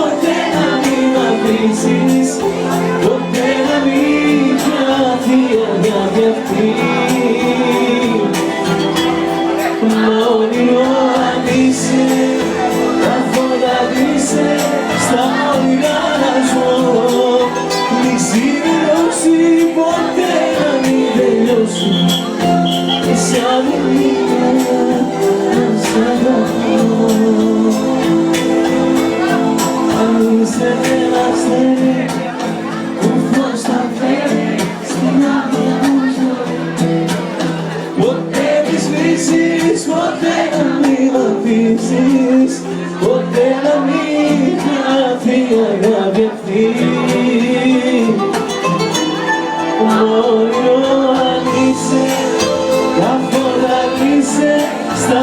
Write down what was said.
ποτέ να μην μ' αφήσεις, ποτέ να μην χαθεί η αγάπη αυτή. Όνειρο αν είσαι, καθόλου είσαι στα όνειρά σου. Μη συμβιώσει ποτέ να μην τελειώσει, είσαι αδυναμία να σ' αγαπώ. Αν είσαι ένα αστέρι που φως θα φέρει στην άδεια μου ζωή, ποτέ μη σβήσεις, ποτέ να μην μ' αφήσεις, ποτέ να μην χαθεί η αγάπη αυτή. Όνειρο αν είσαι, καθόλου είσαι στα